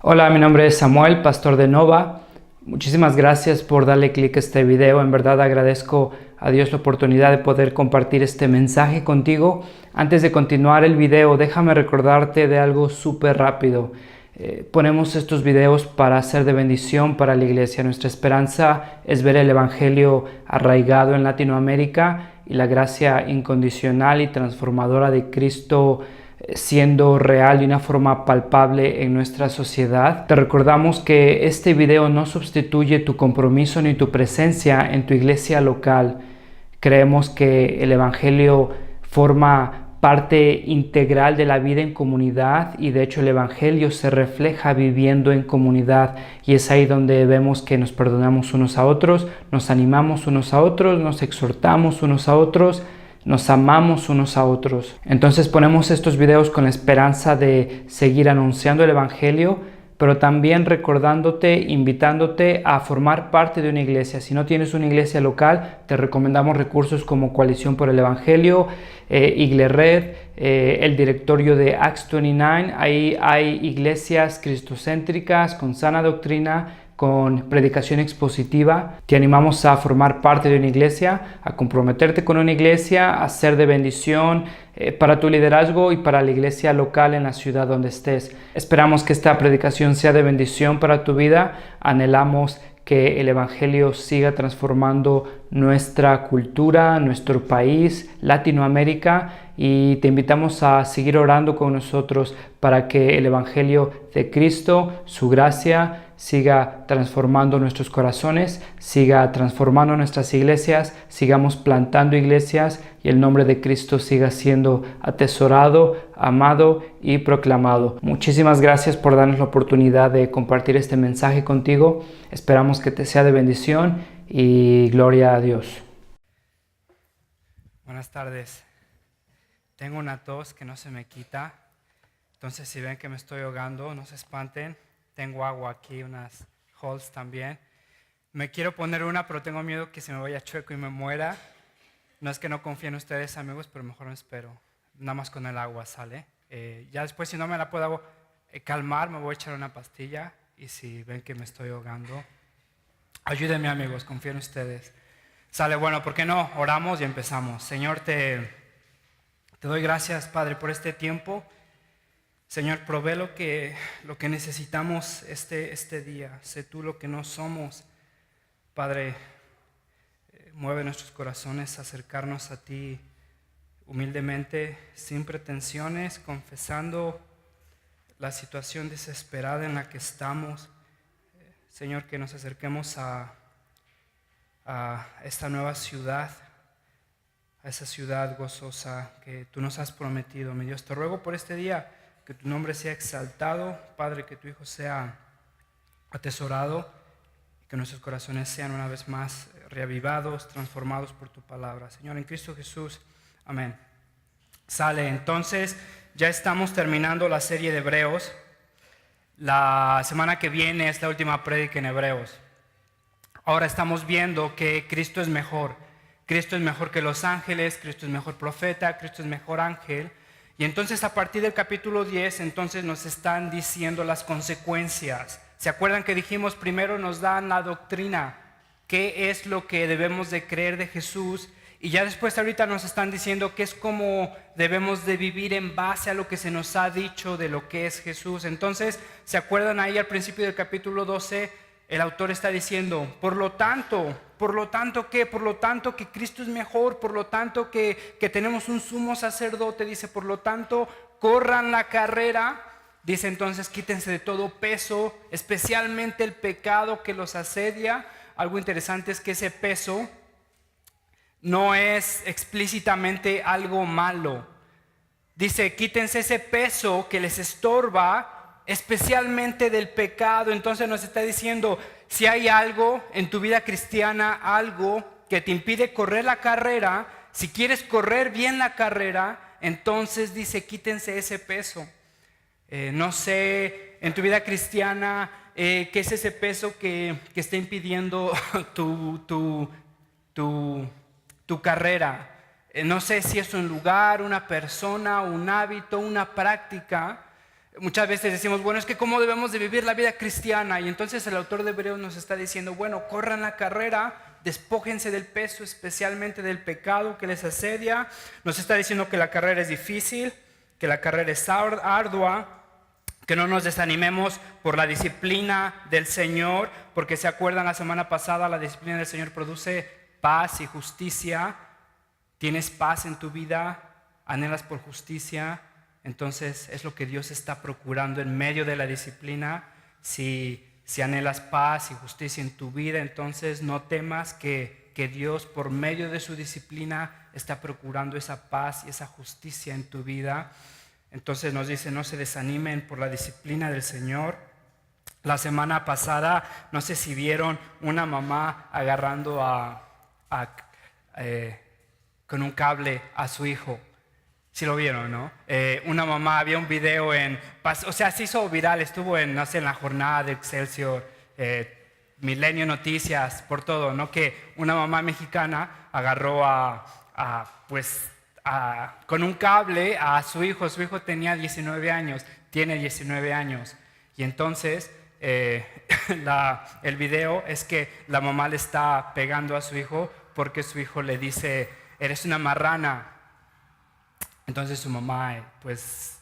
Hola, mi nombre es Samuel, pastor de Nova. Muchísimas gracias por darle clic a este video. En verdad agradezco a Dios la oportunidad de poder compartir este mensaje contigo. Antes de continuar el video, déjame recordarte de algo súper rápido. Ponemos estos videos para ser de bendición para la iglesia. Nuestra esperanza es ver el evangelio arraigado en Latinoamérica y la gracia incondicional y transformadora de Cristo siendo real de una forma palpable en nuestra sociedad. Te recordamos que este video no sustituye tu compromiso ni tu presencia en tu iglesia local. Creemos que el evangelio forma parte integral de la vida en comunidad y de hecho el evangelio se refleja viviendo en comunidad, y es ahí donde vemos que nos perdonamos unos a otros, nos animamos unos a otros, nos exhortamos unos a otros, nos amamos unos a otros. Entonces ponemos estos videos con la esperanza de seguir anunciando el evangelio, pero también recordándote, invitándote a formar parte de una iglesia. Si no tienes una iglesia local, te recomendamos recursos como Coalición por el Evangelio, Iglered, el directorio de Acts 29. Ahí hay iglesias cristocéntricas con sana doctrina, con predicación expositiva. Te animamos a formar parte de una iglesia, a comprometerte con una iglesia, a ser de bendición para tu liderazgo y para la iglesia local en la ciudad donde estés. Esperamos que esta predicación sea de bendición para tu vida. Anhelamos que el evangelio siga transformando nuestra cultura, nuestro país, Latinoamérica, y te invitamos a seguir orando con nosotros para que el evangelio de Cristo, su gracia, siga transformando nuestros corazones, siga transformando nuestras iglesias, sigamos plantando iglesias y el nombre de Cristo siga siendo atesorado, amado y proclamado. Muchísimas gracias por darnos la oportunidad de compartir este mensaje contigo. Esperamos que te sea de bendición y gloria a Dios. Buenas tardes. Tengo una tos que no se me quita, entonces si ven que me estoy ahogando, no se espanten. Tengo agua aquí, unas Halls también. Me quiero poner una, pero tengo miedo que se me vaya chueco y me muera. No es que no confíe en ustedes, amigos, pero mejor me espero. Nada más con el agua sale. Ya después, si no me la puedo calmar, me voy a echar una pastilla. Y si ven que me estoy ahogando, ayúdenme, amigos, confío en ustedes. Sale, bueno, ¿por qué no? Oramos y empezamos. Señor, te doy gracias, Padre, por este tiempo. Señor, provee lo que necesitamos este día. Sé tú lo que no somos. Padre, mueve nuestros corazones a acercarnos a ti humildemente, sin pretensiones, confesando la situación desesperada en la que estamos. Señor, que nos acerquemos a esta nueva ciudad, a esa ciudad gozosa que tú nos has prometido. Mi Dios, te ruego por este día que tu nombre sea exaltado, Padre, que tu Hijo sea atesorado, y que nuestros corazones sean una vez más reavivados, transformados por tu palabra. Señor, en Cristo Jesús, amén. Sale, entonces ya estamos terminando la serie de Hebreos. La semana que viene es la última prédica en Hebreos. Ahora estamos viendo que Cristo es mejor. Cristo es mejor que los ángeles, Cristo es mejor profeta, Cristo es mejor ángel. Y entonces a partir del capítulo 10, entonces nos están diciendo las consecuencias. ¿Se acuerdan que dijimos primero nos dan la doctrina? ¿Qué es lo que debemos de creer de Jesús? Y ya después ahorita nos están diciendo qué es cómo debemos de vivir en base a lo que se nos ha dicho de lo que es Jesús. Entonces, ¿se acuerdan ahí al principio del capítulo 12? El autor está diciendo, por lo tanto ¿qué? Por lo tanto que Cristo es mejor, por lo tanto que tenemos un sumo sacerdote, dice, por lo tanto corran la carrera, dice, entonces quítense de todo peso, especialmente el pecado que los asedia. Algo interesante es que ese peso no es explícitamente algo malo. Dice, quítense ese peso que les estorba, especialmente del pecado. Entonces nos está diciendo, si hay algo en tu vida cristiana, algo que te impide correr la carrera, si quieres correr bien la carrera, entonces dice, quítense ese peso. No sé, en tu vida cristiana, ¿qué es ese peso que está impidiendo tu carrera? No sé si es un lugar, una persona, un hábito, una práctica. Muchas veces decimos, bueno, es que cómo debemos de vivir la vida cristiana. Y entonces el autor de Hebreos nos está diciendo, bueno, corran la carrera, despójense del peso, especialmente del pecado que les asedia. Nos está diciendo que la carrera es difícil, que la carrera es ardua, que no nos desanimemos por la disciplina del Señor, porque se acuerdan la semana pasada, la disciplina del Señor produce paz y justicia. ¿Tienes paz en tu vida? ¿Anhelas por justicia? Entonces es lo que Dios está procurando en medio de la disciplina. Si anhelas paz y justicia en tu vida, entonces no temas que Dios por medio de su disciplina está procurando esa paz y esa justicia en tu vida. Entonces nos dice, no se desanimen por la disciplina del Señor. La semana pasada, no sé si vieron una mamá agarrando con un cable a su hijo. Sí lo vieron, ¿no? Una mamá, había un video se hizo viral, estuvo en la jornada de Excelsior, Milenio Noticias, por todo, ¿no? Que una mamá mexicana agarró con un cable a su hijo tenía 19 años, tiene 19 años, y entonces el video es que la mamá le está pegando a su hijo porque su hijo le dice, eres una marrana. Entonces su mamá pues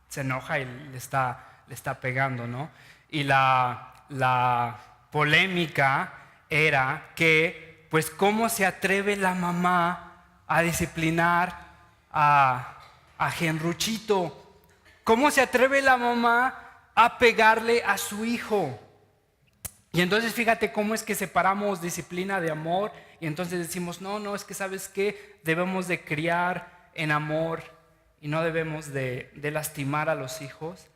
se enoja y le está pegando, ¿no? Y la polémica era que, pues, ¿cómo se atreve la mamá a disciplinar a Genruchito? ¿Cómo se atreve la mamá a pegarle a su hijo? Y entonces fíjate cómo es que separamos disciplina de amor, y entonces decimos, no, es que ¿sabes qué? Debemos de criar en amor y no debemos de lastimar a los hijos.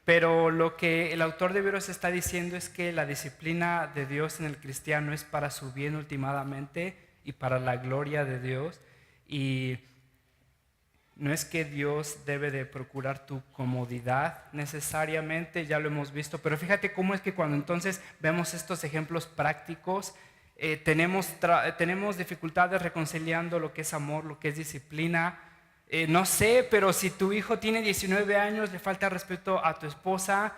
Pero lo que el autor de Hebreos está diciendo es que la disciplina de Dios en el cristiano es para su bien últimamente y para la gloria de Dios. Y no es que Dios debe de procurar tu comodidad necesariamente, ya lo hemos visto, pero fíjate cómo es que cuando entonces vemos estos ejemplos prácticos, tenemos dificultades reconciliando lo que es amor, lo que es disciplina. No sé, pero si tu hijo tiene 19 años, le falta respeto a tu esposa,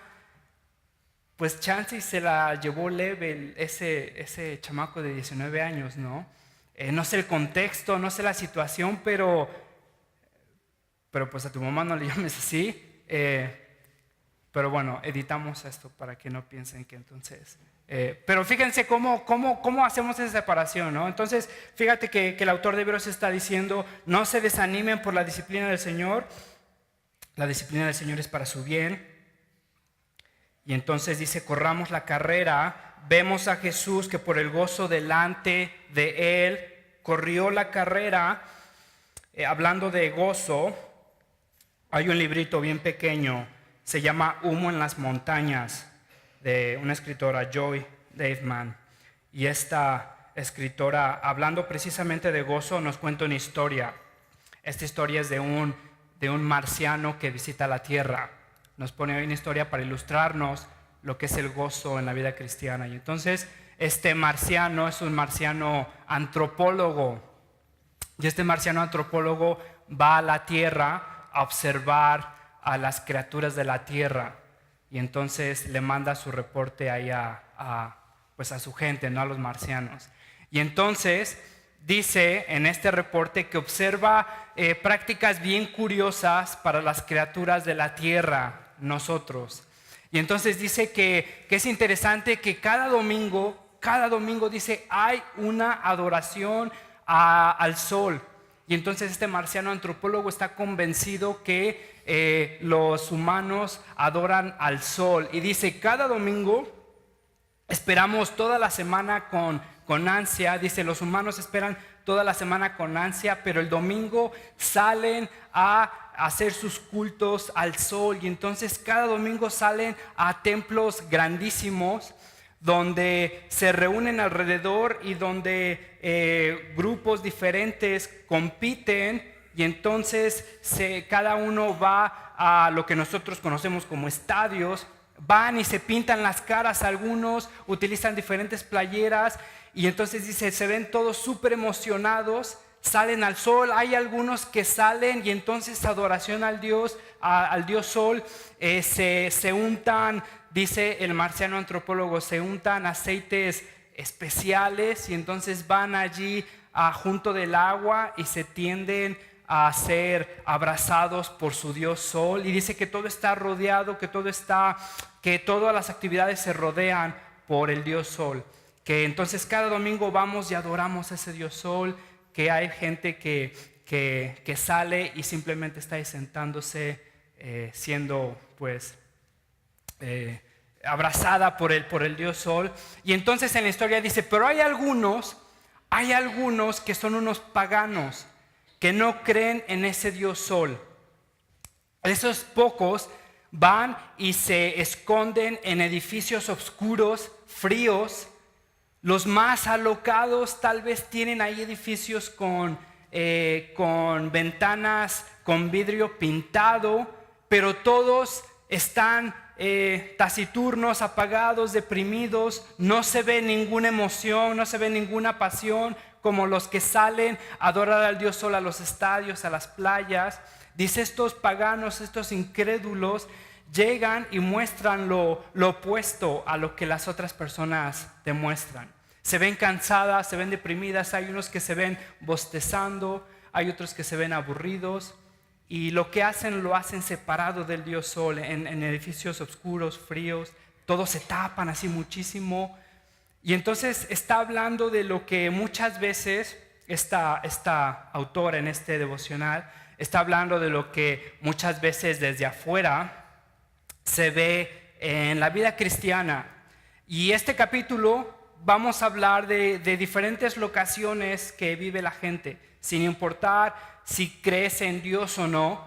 pues chance y se la llevó leve ese chamaco de 19 años, ¿no? No sé el contexto, no sé la situación, pero pues a tu mamá no le llames así. Pero bueno, editamos esto para que no piensen que entonces... pero fíjense cómo hacemos esa separación, ¿no? Entonces, fíjate que el autor de Hebreos está diciendo, no se desanimen por la disciplina del Señor. La disciplina del Señor es para su bien. Y entonces dice, corramos la carrera. Vemos a Jesús que por el gozo delante de él corrió la carrera. Hablando de gozo, hay un librito bien pequeño, se llama Humo en las montañas, de una escritora, Joy Daveman. Y esta escritora, hablando precisamente de gozo, nos cuenta una historia. Esta historia es de un marciano que visita la Tierra. Nos pone una historia para ilustrarnos lo que es el gozo en la vida cristiana. Y entonces este marciano es un marciano antropólogo. Y este marciano antropólogo va a la Tierra a observar a las criaturas de la Tierra. Y entonces le manda su reporte ahí pues a su gente, no a los marcianos. Y entonces dice en este reporte que observa prácticas bien curiosas para las criaturas de la tierra, nosotros. Y entonces dice que es interesante que cada domingo dice hay una adoración al sol. Y entonces este marciano antropólogo está convencido que los humanos adoran al sol. Y dice, cada domingo esperamos toda la semana con ansia. Dice, los humanos esperan toda la semana con ansia, pero el domingo salen a hacer sus cultos al sol. Y entonces cada domingo salen a templos grandísimos donde se reúnen alrededor y donde grupos diferentes compiten, y entonces cada uno va a lo que nosotros conocemos como estadios. Van y se pintan las caras, algunos utilizan diferentes playeras, y entonces dice, se ven todos súper emocionados, salen al sol. Hay algunos que salen y entonces adoración al Dios al dios Sol, se untan, dice el marciano antropólogo, se untan aceites especiales y entonces van allí junto del agua y se tienden a ser abrazados por su dios Sol, y dice que todo está rodeado, que todas las actividades se rodean por el dios Sol, que entonces cada domingo vamos y adoramos a ese dios Sol, que hay gente que sale y simplemente está ahí sentándose, siendo pues abrazada por el dios Sol. Y entonces en la historia dice, pero hay algunos que son unos paganos que no creen en ese dios Sol. Esos pocos van y se esconden en edificios oscuros, fríos. Los más alocados tal vez tienen ahí edificios con ventanas con vidrio pintado, pero todos están taciturnos, apagados, deprimidos. No se ve ninguna emoción, no se ve ninguna pasión como los que salen a adorar al dios Sol a los estadios, a las playas. Dice, estos paganos, estos incrédulos llegan y muestran lo opuesto a lo que las otras personas demuestran. Se ven cansadas, se ven deprimidas, hay unos que se ven bostezando, hay otros que se ven aburridos, y lo que hacen lo hacen separado del dios Sol, en edificios oscuros, fríos. Todos se tapan así muchísimo. Y entonces está hablando de lo que muchas veces esta autora en este devocional está hablando de lo que muchas veces desde afuera se ve en la vida cristiana. Y este capítulo vamos a hablar de diferentes locaciones que vive la gente, sin importar si crees en Dios o no.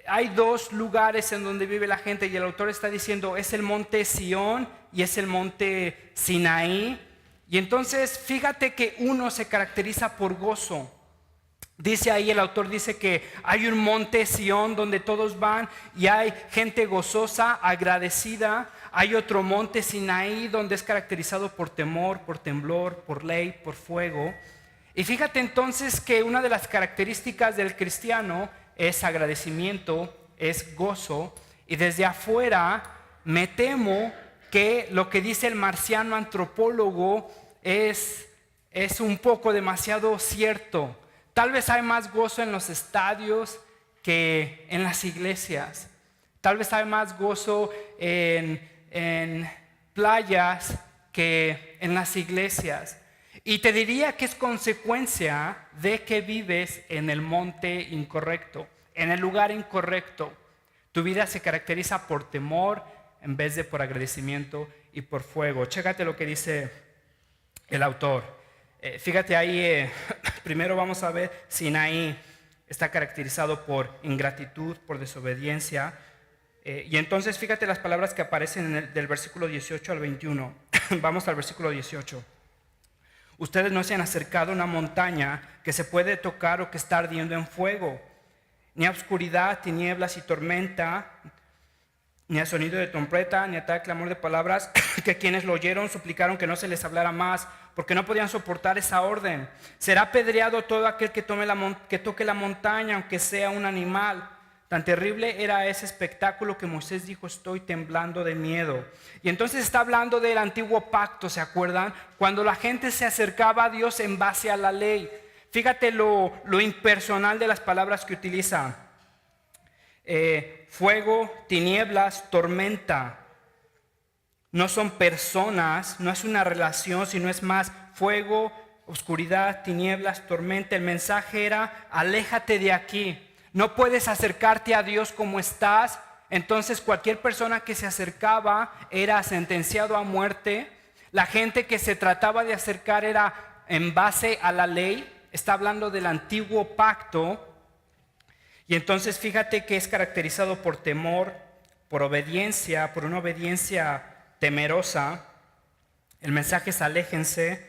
Hay dos lugares en donde vive la gente, y el autor está diciendo, es el monte Sión y es el monte Sinaí. Y entonces fíjate que uno se caracteriza por gozo. Dice ahí, el autor dice que hay un monte Sión donde todos van y hay gente gozosa, agradecida. Hay otro monte Sinaí donde es caracterizado por temor, por temblor, por ley, por fuego. Y fíjate entonces que una de las características del cristiano es agradecimiento, es gozo. Y desde afuera me temo que lo que dice el marciano antropólogo es un poco demasiado cierto. Tal vez hay más gozo en los estadios que en las iglesias. Tal vez hay más gozo en playas que en las iglesias. Y te diría que es consecuencia de que vives en el monte incorrecto, en el lugar incorrecto. Tu vida se caracteriza por temor en vez de por agradecimiento y por fuego. Chécate lo que dice el autor. Fíjate ahí, primero vamos a ver, Sinaí está caracterizado por ingratitud, por desobediencia. Y entonces fíjate las palabras que aparecen del versículo 18 al 21. Vamos al versículo 18. Ustedes no se han acercado a una montaña que se puede tocar o que está ardiendo en fuego, ni a oscuridad, tinieblas y tormenta, ni a sonido de trompeta, ni a tal clamor de palabras que quienes lo oyeron suplicaron que no se les hablara más, porque no podían soportar esa orden. Será apedreado todo aquel que toque la montaña, aunque sea un animal. Tan terrible era ese espectáculo que Moisés dijo, estoy temblando de miedo. Y entonces está hablando del antiguo pacto, ¿se acuerdan? Cuando la gente se acercaba a Dios en base a la ley. Fíjate lo impersonal de las palabras que utiliza. Fuego, tinieblas, tormenta. No son personas, no es una relación, sino es más fuego, oscuridad, tinieblas, tormenta. El mensaje era, aléjate de aquí. No puedes acercarte a Dios como estás. Entonces cualquier persona que se acercaba era sentenciado a muerte. La gente que se trataba de acercar era en base a la ley. Está hablando del antiguo pacto. Y entonces fíjate que es caracterizado por temor, por obediencia, por una obediencia temerosa. El mensaje es aléjense.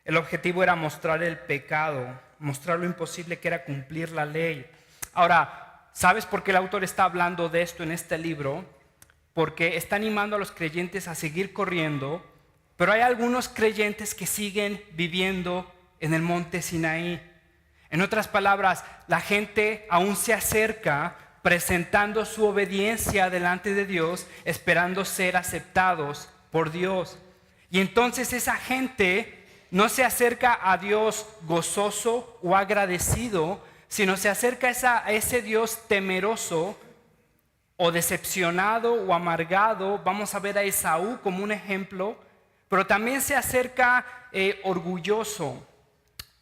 El objetivo era mostrar el pecado, mostrar lo imposible que era cumplir la ley. Ahora, ¿sabes por qué el autor está hablando de esto en este libro? Porque está animando a los creyentes a seguir corriendo, pero hay algunos creyentes que siguen viviendo en el monte Sinaí. En otras palabras, la gente aún se acerca, presentando su obediencia delante de Dios, esperando ser aceptados por Dios. Y entonces esa gente no se acerca a Dios gozoso o agradecido, sino se acerca a ese Dios temeroso o decepcionado o amargado. Vamos a ver a Esaú como un ejemplo, pero también se acerca orgulloso.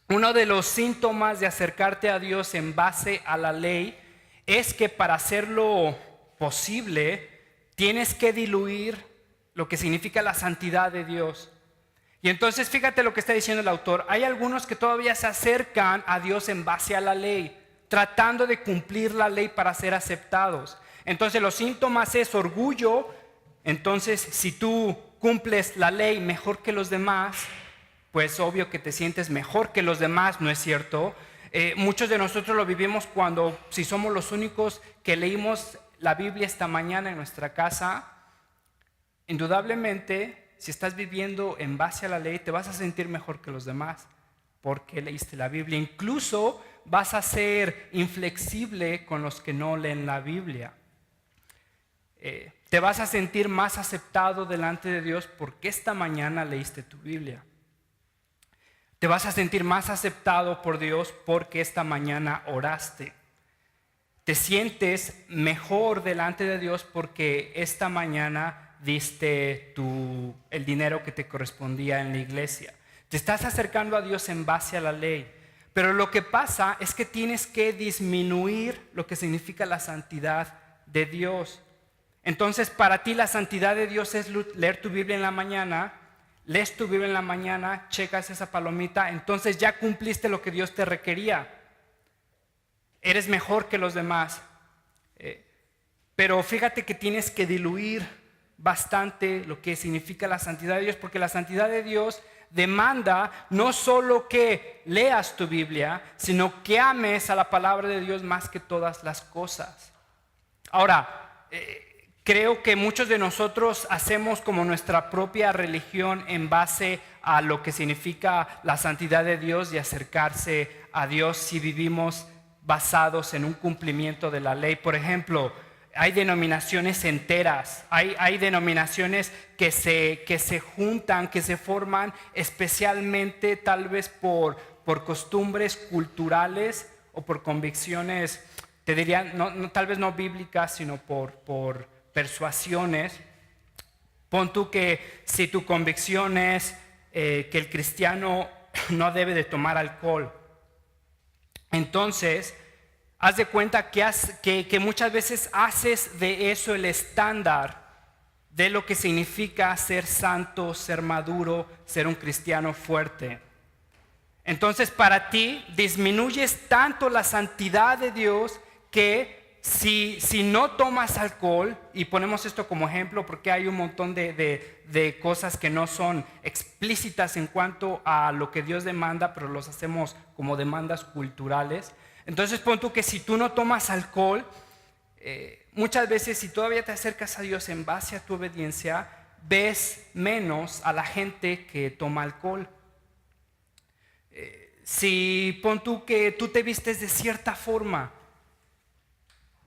Uno de los síntomas de acercarte a Dios en base a la ley es que para hacerlo posible tienes que diluir lo que significa la santidad de Dios. Y entonces fíjate lo que está diciendo el autor. Hay algunos que todavía se acercan a Dios en base a la ley, tratando de cumplir la ley para ser aceptados. Entonces los síntomas es orgullo. Entonces si tú cumples la ley mejor que los demás, pues obvio que te sientes mejor que los demás, ¿no es cierto? Muchos de nosotros lo vivimos cuando, si somos los únicos que leímos la Biblia esta mañana en nuestra casa, indudablemente, si estás viviendo en base a la ley, te vas a sentir mejor que los demás porque leíste la Biblia. Incluso vas a ser inflexible con los que no leen la Biblia. Te vas a sentir más aceptado delante de Dios porque esta mañana leíste tu Biblia. Te vas a sentir más aceptado por Dios porque esta mañana oraste. Te sientes mejor delante de Dios porque esta mañana diste el dinero que te correspondía en la iglesia. Te estás acercando a Dios en base a la ley. Pero lo que pasa es que tienes que disminuir lo que significa la santidad de Dios. Entonces, para ti la santidad de Dios es leer tu Biblia en la mañana. Lees tu Biblia en la mañana, checas esa palomita, entonces ya cumpliste lo que Dios te requería. Eres mejor que los demás. Pero fíjate que tienes que diluir bastante lo que significa la santidad de Dios, porque la santidad de Dios demanda no solo que leas tu Biblia, sino que ames a la palabra de Dios más que todas las cosas. Ahora, creo que muchos de nosotros hacemos como nuestra propia religión en base a lo que significa la santidad de Dios y acercarse a Dios si vivimos basados en un cumplimiento de la ley. Por ejemplo, hay denominaciones enteras, hay denominaciones que se juntan, que se forman especialmente tal vez por costumbres culturales o por convicciones, te diría, tal vez no bíblicas, sino por persuasiones. Pon tú que si tu convicción es que el cristiano no debe de tomar alcohol, entonces haz de cuenta que muchas veces haces de eso el estándar de lo que significa ser santo, ser maduro, ser un cristiano fuerte. Entonces para ti disminuyes tanto la santidad de Dios que si no tomas alcohol, y ponemos esto como ejemplo porque hay un montón de cosas que no son explícitas en cuanto a lo que Dios demanda, pero los hacemos como demandas culturales. Entonces pon tú que si tú no tomas alcohol, muchas veces si todavía te acercas a Dios en base a tu obediencia, ves menos a la gente que toma alcohol. Si pon tú que tú te vistes de cierta forma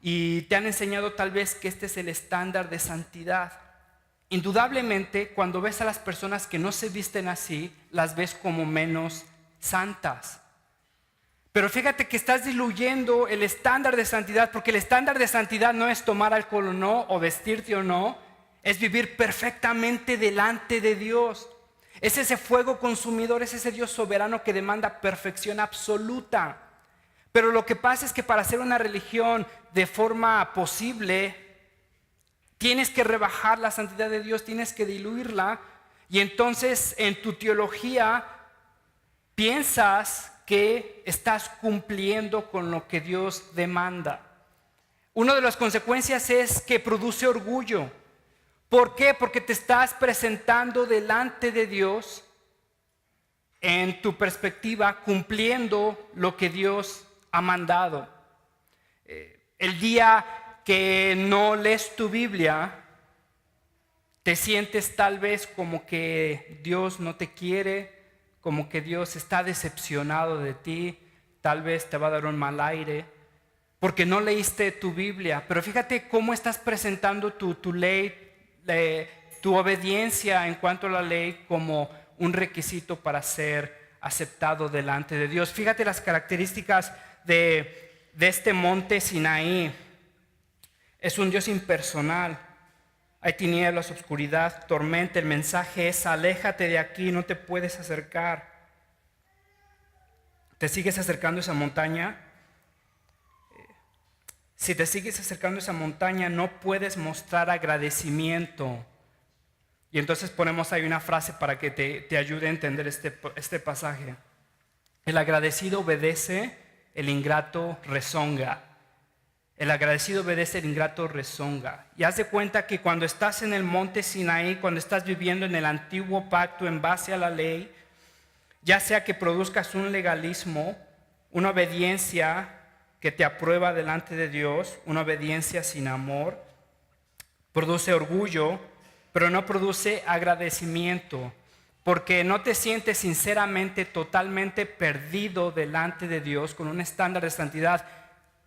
y te han enseñado tal vez que este es el estándar de santidad, indudablemente cuando ves a las personas que no se visten así, las ves como menos santas. Pero fíjate que estás diluyendo el estándar de santidad, porque el estándar de santidad no es tomar alcohol o no, o vestirte o no, es vivir perfectamente delante de Dios. Es ese fuego consumidor, es ese Dios soberano que demanda perfección absoluta. Pero lo que pasa es que para hacer una religión de forma posible, tienes que rebajar la santidad de Dios, tienes que diluirla, y entonces en tu teología piensas que estás cumpliendo con lo que Dios demanda. Una de las consecuencias es que produce orgullo. ¿Por qué? Porque te estás presentando delante de Dios en tu perspectiva, cumpliendo lo que Dios ha mandado. El día que no lees tu Biblia, te sientes tal vez como que Dios no te quiere, como que Dios está decepcionado de ti, tal vez te va a dar un mal aire. porque no leíste tu Biblia. Pero fíjate cómo estás presentando tu ley, tu obediencia en cuanto a la ley como un requisito para ser aceptado delante de Dios. Fíjate las características de este monte Sinaí. Es un Dios impersonal. Hay tinieblas, oscuridad, tormenta. El mensaje es: aléjate de aquí, no te puedes acercar. ¿Te sigues acercando a esa montaña? Si te sigues acercando a esa montaña, no puedes mostrar agradecimiento. Y entonces ponemos ahí una frase para que te ayude a entender este pasaje. El agradecido obedece, el ingrato rezonga. El agradecido obedece, el ingrato rezonga. Y haz de cuenta que cuando estás en el monte Sinaí, cuando estás viviendo en el antiguo pacto en base a la ley, ya sea que produzcas un legalismo, una obediencia que te aprueba delante de Dios, una obediencia sin amor, produce orgullo, pero no produce agradecimiento, porque no te sientes sinceramente, totalmente perdido delante de Dios con un estándar de santidad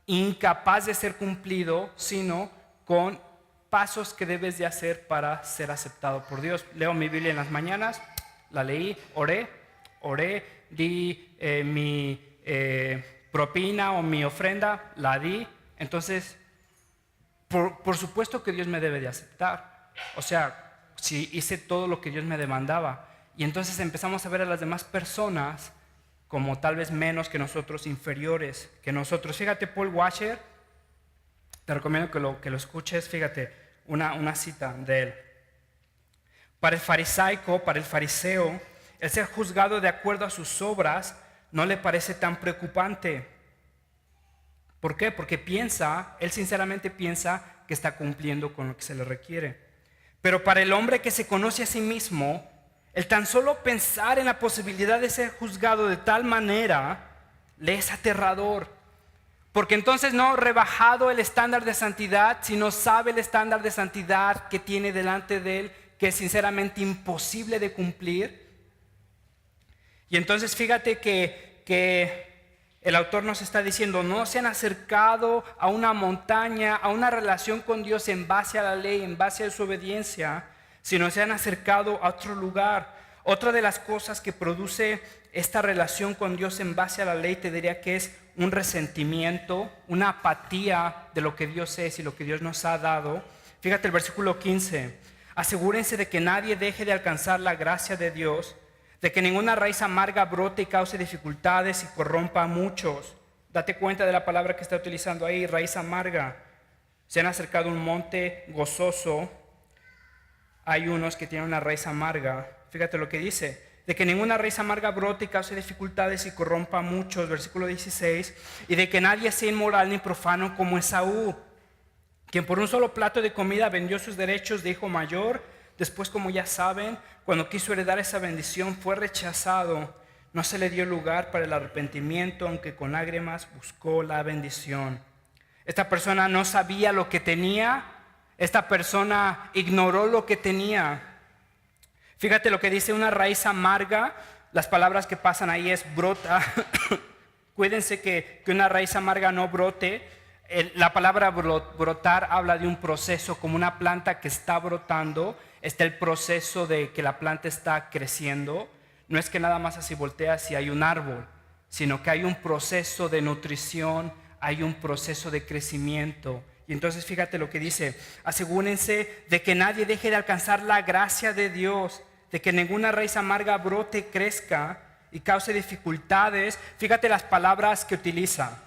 incapaz de ser cumplido, sino con pasos que debes de hacer para ser aceptado por Dios. Leo mi Biblia en las mañanas, la leí, oré, di mi propina o mi ofrenda, la di. Entonces, por supuesto que Dios me debe de aceptar. O sea, si hice todo lo que Dios me demandaba. Y entonces empezamos a ver a las demás personas como tal vez menos que nosotros, inferiores que nosotros. Fíjate, Paul Washer, te recomiendo que lo escuches. Fíjate, una cita de él. Para el fariseo, el ser juzgado de acuerdo a sus obras no le parece tan preocupante. ¿Por qué? Porque él sinceramente piensa que está cumpliendo con lo que se le requiere. Pero para el hombre que se conoce a sí mismo, el tan solo pensar en la posibilidad de ser juzgado de tal manera le es aterrador. Porque entonces no ha rebajado el estándar de santidad, sino sabe el estándar de santidad que tiene delante de él, que es sinceramente imposible de cumplir. Y entonces fíjate que el autor nos está diciendo: no se han acercado a una montaña, a una relación con Dios en base a la ley, en base a su obediencia, sino se han acercado a otro lugar. Otra de las cosas que produce esta relación con Dios en base a la ley, te diría que es un resentimiento, una apatía de lo que Dios es y lo que Dios nos ha dado. Fíjate el versículo 15. Asegúrense de que nadie deje de alcanzar la gracia de Dios, de que ninguna raíz amarga brote y cause dificultades y corrompa a muchos. Date cuenta de la palabra que está utilizando ahí, raíz amarga. Se han acercado a un monte gozoso. Hay unos que tienen una raíz amarga. Fíjate lo que dice: de que ninguna raíz amarga brote y cause dificultades y corrompa a muchos. Versículo 16. Y de que nadie sea inmoral ni profano como Esaú, quien por un solo plato de comida vendió sus derechos de hijo mayor. Después, como ya saben, cuando quiso heredar esa bendición, fue rechazado. No se le dio lugar para el arrepentimiento, aunque con lágrimas buscó la bendición. Esta persona no sabía lo que tenía. Esta persona ignoró lo que tenía. Fíjate lo que dice: una raíz amarga. Las palabras que pasan ahí es brota. Cuídense que una raíz amarga no brote. La palabra brotar habla de un proceso, como una planta que está brotando. Está el proceso de que la planta está creciendo. No es que nada más así volteas y hay un árbol, sino que hay un proceso de nutrición, hay un proceso de crecimiento. Y entonces fíjate lo que dice: asegúrense de que nadie deje de alcanzar la gracia de Dios, de que ninguna raíz amarga brote, crezca y cause dificultades. Fíjate las palabras que utiliza.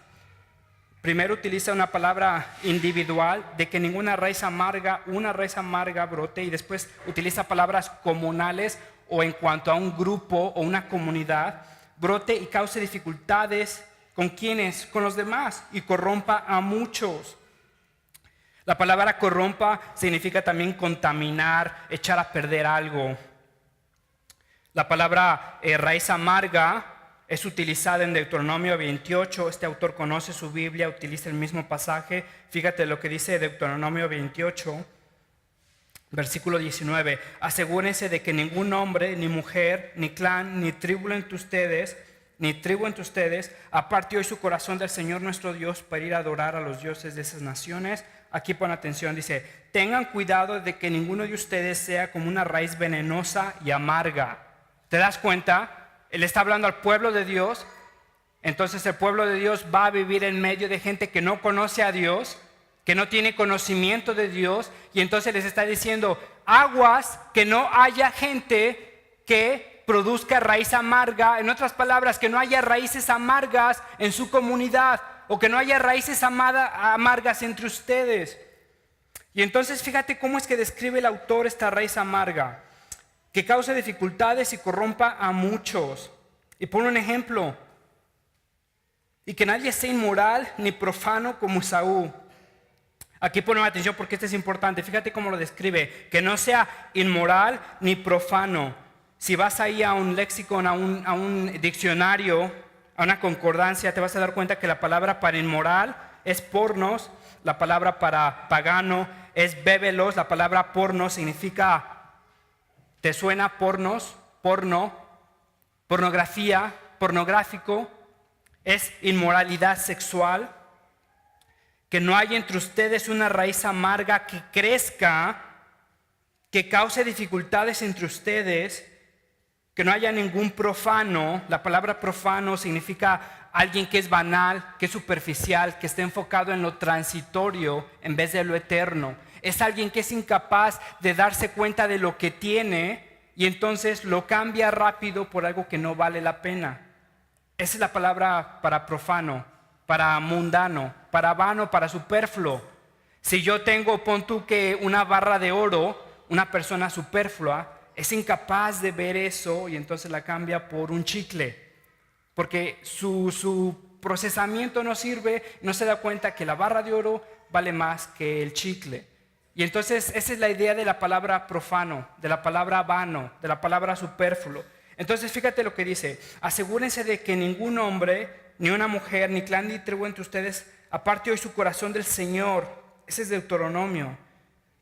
Primero utiliza una palabra individual, de que ninguna raíz amarga, una raíz amarga brote, y después utiliza palabras comunales o en cuanto a un grupo o una comunidad, brote y cause dificultades. ¿Con quiénes? Con los demás, y corrompa a muchos. La palabra corrompa significa también contaminar, echar a perder algo. La palabra raíz amarga es utilizada en Deuteronomio 28. Este autor conoce su Biblia, utiliza el mismo pasaje. Fíjate lo que dice Deuteronomio 28, versículo 19. Asegúrense de que ningún hombre, ni mujer, ni clan, ni tribu entre ustedes ni tribu entre ustedes, aparte hoy su corazón del Señor nuestro Dios para ir a adorar a los dioses de esas naciones. Aquí pon atención, dice, tengan cuidado de que ninguno de ustedes sea como una raíz venenosa y amarga. ¿Te das cuenta? Él está hablando al pueblo de Dios. Entonces el pueblo de Dios va a vivir en medio de gente que no conoce a Dios, que no tiene conocimiento de Dios, y entonces les está diciendo, aguas, que no haya gente que produzca raíz amarga. En otras palabras, que no haya raíces amargas en su comunidad, o que no haya raíces amargas entre ustedes. Y entonces fíjate cómo es que describe el autor esta raíz amarga, que causa dificultades y corrompa a muchos. Y pone un ejemplo, y que nadie sea inmoral ni profano como Esaú. Aquí ponemos atención porque esto es importante. Fíjate cómo lo describe, que no sea inmoral ni profano. Si vas ahí a un léxico, a un diccionario, a una concordancia, te vas a dar cuenta que la palabra para inmoral es pornos, la palabra para pagano es bébelos, la palabra porno significa, ¿te suena pornos? Porno, pornografía, pornográfico, es inmoralidad sexual. Que no haya entre ustedes una raíz amarga que crezca, que cause dificultades entre ustedes, que no haya ningún profano. La palabra profano significa alguien que es banal, que es superficial, que está enfocado en lo transitorio en vez de lo eterno. Es alguien que es incapaz de darse cuenta de lo que tiene y entonces lo cambia rápido por algo que no vale la pena. Esa es la palabra para profano, para mundano, para vano, para superfluo. Si yo tengo, pon tú que una barra de oro, una persona superflua es incapaz de ver eso y entonces la cambia por un chicle, porque su procesamiento no sirve, no se da cuenta que la barra de oro vale más que el chicle. Y entonces esa es la idea de la palabra profano, de la palabra vano, de la palabra superfluo. Entonces fíjate lo que dice, asegúrense de que ningún hombre, ni una mujer, ni clan ni tribu entre ustedes aparte hoy su corazón del Señor. Ese es Deuteronomio.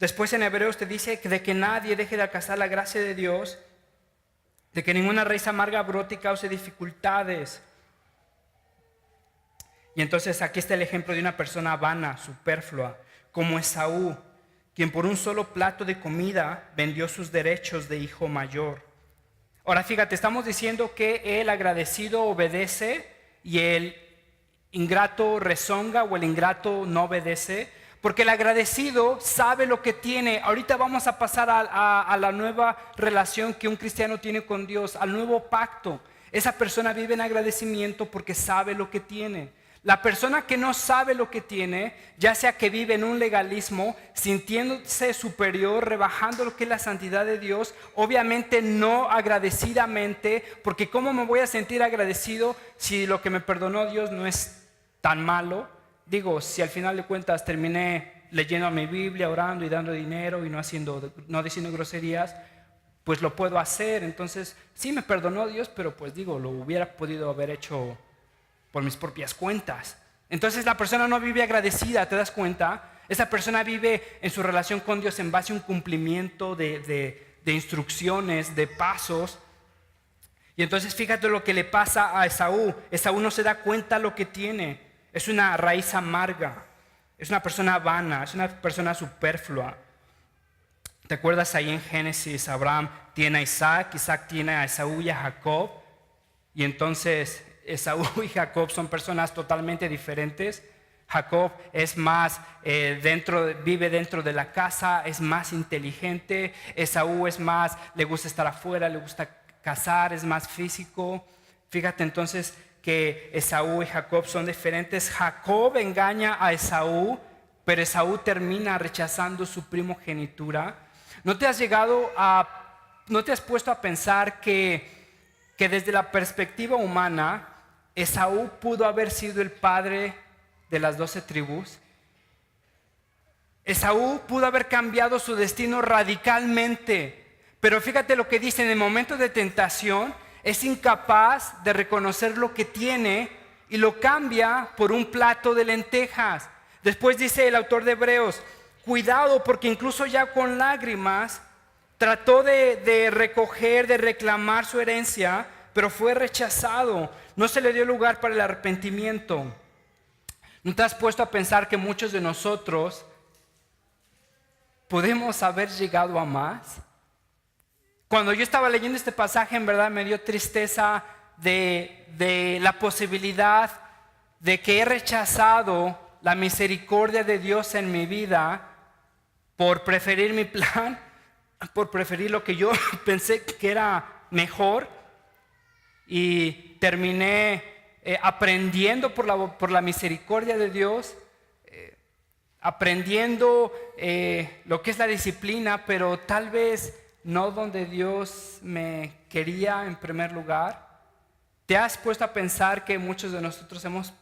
Después en Hebreos te dice de que nadie deje de alcanzar la gracia de Dios, de que ninguna raíz amarga brote y cause dificultades. Y entonces aquí está el ejemplo de una persona vana, superflua, como Esaú, quien por un solo plato de comida vendió sus derechos de hijo mayor. Ahora fíjate, estamos diciendo que el agradecido obedece y el ingrato rezonga o el ingrato no obedece, porque el agradecido sabe lo que tiene. Ahorita vamos a pasar a la nueva relación que un cristiano tiene con Dios, al nuevo pacto. Esa persona vive en agradecimiento porque sabe lo que tiene. La persona que no sabe lo que tiene, ya sea que vive en un legalismo, sintiéndose superior, rebajando lo que es la santidad de Dios, obviamente no agradecidamente, porque ¿cómo me voy a sentir agradecido si lo que me perdonó Dios no es tan malo? Digo, si al final de cuentas terminé leyendo mi Biblia, orando y dando dinero y no diciendo groserías, pues lo puedo hacer. Entonces, sí me perdonó Dios, pero pues digo, lo hubiera podido haber hecho por mis propias cuentas. Entonces la persona no vive agradecida, ¿te das cuenta? Esa persona vive en su relación con Dios en base a un cumplimiento de instrucciones, de pasos. Y entonces fíjate lo que le pasa a Esaú. Esaú no se da cuenta lo que tiene. Es una raíz amarga, es una persona vana, es una persona superflua. ¿Te acuerdas ahí en Génesis? Abraham tiene a Isaac, Isaac tiene a Esaú y a Jacob. Y entonces Esaú y Jacob son personas totalmente diferentes. Jacob es más vive dentro de la casa, es más inteligente. Esaú es más, le gusta estar afuera, le gusta cazar, es más físico. Fíjate entonces que Esaú y Jacob son diferentes. Jacob engaña a Esaú, pero Esaú termina rechazando su primogenitura. ¿No te has puesto a pensar que desde la perspectiva humana, Esaú pudo haber sido el padre de las 12 tribus? Esaú pudo haber cambiado su destino radicalmente, pero fíjate lo que dice: en el momento de tentación es incapaz de reconocer lo que tiene y lo cambia por un plato de lentejas. Después dice el autor de Hebreos: cuidado, porque incluso ya con lágrimas trató de recoger, de reclamar su herencia, pero fue rechazado. no se le dio lugar para el arrepentimiento. ¿No te has puesto a pensar que muchos de nosotros podemos haber llegado a más? Cuando yo estaba leyendo este pasaje, en verdad me dio tristeza de la posibilidad de que he rechazado la misericordia de Dios en mi vida por preferir mi plan, por preferir lo que yo pensé que era mejor, y terminé aprendiendo por la misericordia de Dios, aprendiendo lo que es la disciplina, pero tal vez no donde Dios me quería en primer lugar. ¿Te has puesto a pensar que muchos de nosotros hemos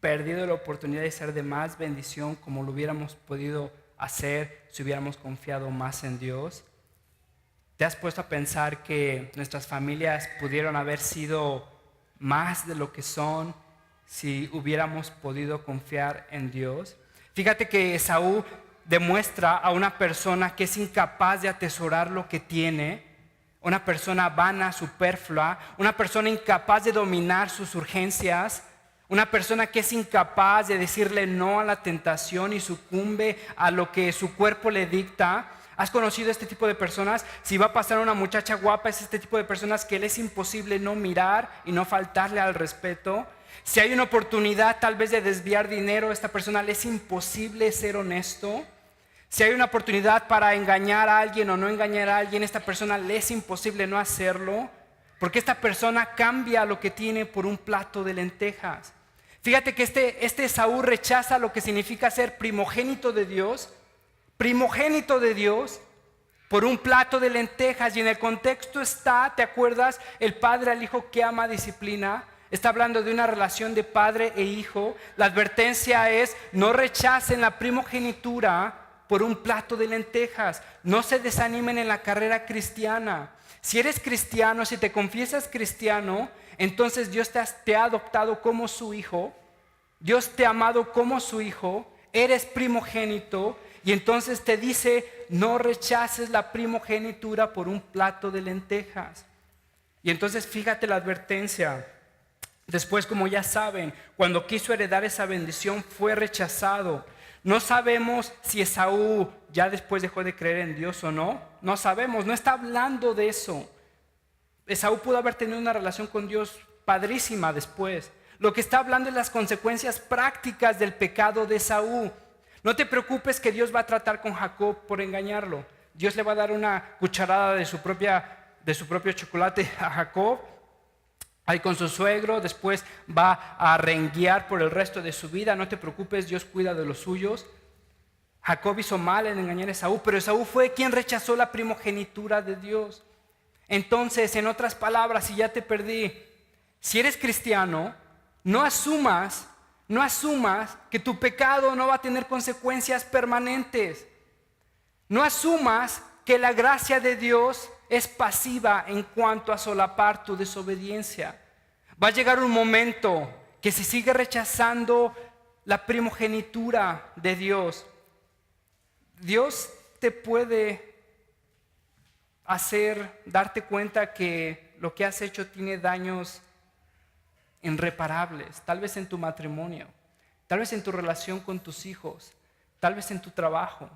perdido la oportunidad de ser de más bendición como lo hubiéramos podido hacer si hubiéramos confiado más en Dios? ¿Te has puesto a pensar que nuestras familias pudieron haber sido más de lo que son si hubiéramos podido confiar en Dios? Fíjate que Esaú demuestra a una persona que es incapaz de atesorar lo que tiene, una persona vana, superflua, una persona incapaz de dominar sus urgencias, una persona que es incapaz de decirle no a la tentación y sucumbe a lo que su cuerpo le dicta. ¿Has conocido este tipo de personas? Si va a pasar una muchacha guapa, es este tipo de personas que le es imposible no mirar y no faltarle al respeto. Si hay una oportunidad tal vez de desviar dinero, a esta persona le es imposible ser honesto. Si hay una oportunidad para engañar a alguien o no engañar a alguien, a esta persona le es imposible no hacerlo, porque esta persona cambia lo que tiene por un plato de lentejas. Fíjate que este Esaú rechaza lo que significa ser primogénito de Dios por un plato de lentejas. Y en el contexto está, ¿te acuerdas? El padre al hijo que ama disciplina. Está hablando de una relación de padre e hijo. La advertencia es: no rechacen la primogenitura por un plato de lentejas. No se desanimen en la carrera cristiana. Si eres cristiano, si te confiesas cristiano, entonces Dios te ha adoptado como su hijo. Dios te ha amado como su hijo. Eres primogénito. Y entonces te dice: no rechaces la primogenitura por un plato de lentejas. Y entonces fíjate la advertencia. Después, como ya saben, cuando quiso heredar esa bendición fue rechazado. No sabemos si Esaú ya después dejó de creer en Dios o no. No sabemos, no está hablando de eso. Esaú pudo haber tenido una relación con Dios padrísima después. Lo que está hablando es las consecuencias prácticas del pecado de Esaú. No te preocupes que Dios va a tratar con Jacob por engañarlo. Dios le va a dar una cucharada de su propio chocolate a Jacob, ahí con su suegro. Después va a renguear por el resto de su vida. No te preocupes, Dios cuida de los suyos. Jacob hizo mal en engañar a Esaú, pero Esaú fue quien rechazó la primogenitura de Dios. Entonces, en otras palabras, si ya te perdí, si eres cristiano, no asumas que tu pecado no va a tener consecuencias permanentes. No asumas que la gracia de Dios es pasiva en cuanto a solapar tu desobediencia. Va a llegar un momento que si sigues rechazando la primogenitura de Dios, Dios te puede hacer darte cuenta que lo que has hecho tiene daños irreparables, tal vez en tu matrimonio, tal vez en tu relación con tus hijos, tal vez en tu trabajo.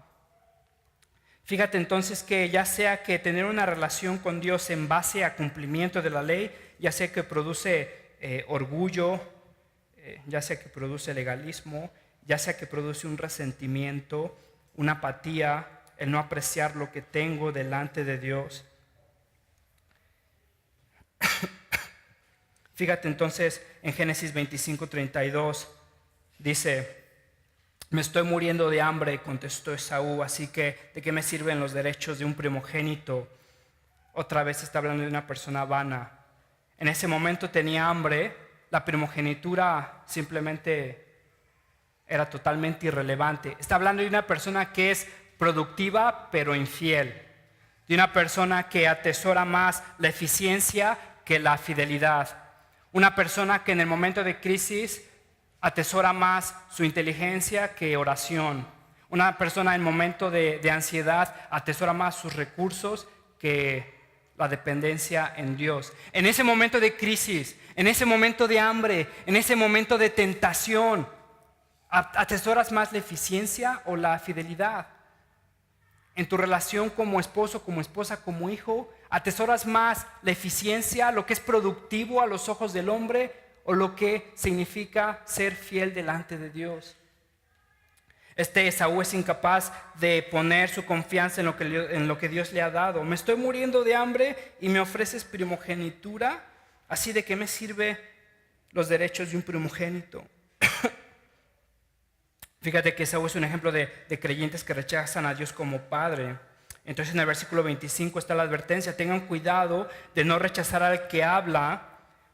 Fíjate entonces que ya sea que tener una relación con Dios en base a cumplimiento de la ley, ya sea que produce orgullo, ya sea que produce legalismo, ya sea que produce un resentimiento, una apatía, el no apreciar lo que tengo delante de Dios. Fíjate entonces en Génesis 25:32, dice: me estoy muriendo de hambre, contestó Esaú, así que ¿de qué me sirven los derechos de un primogénito? Otra vez está hablando de una persona vana. En ese momento tenía hambre, la primogenitura simplemente era totalmente irrelevante. Está hablando de una persona que es productiva pero infiel, de una persona que atesora más la eficiencia que la fidelidad. Una persona que en el momento de crisis atesora más su inteligencia que oración. Una persona en el momento de ansiedad atesora más sus recursos que la dependencia en Dios. En ese momento de crisis, en ese momento de hambre, en ese momento de tentación, ¿atesoras más la eficiencia o la fidelidad? En tu relación como esposo, como esposa, como hijo, ¿atesoras más la eficiencia, lo que es productivo a los ojos del hombre, o lo que significa ser fiel delante de Dios? Esaú es incapaz de poner su confianza en lo que Dios le ha dado. Me estoy muriendo de hambre y me ofreces primogenitura. ¿Así de qué me sirve los derechos de un primogénito? Fíjate que Esaú es un ejemplo de creyentes que rechazan a Dios como Padre. Entonces en el versículo 25 está la advertencia: tengan cuidado de no rechazar al que habla,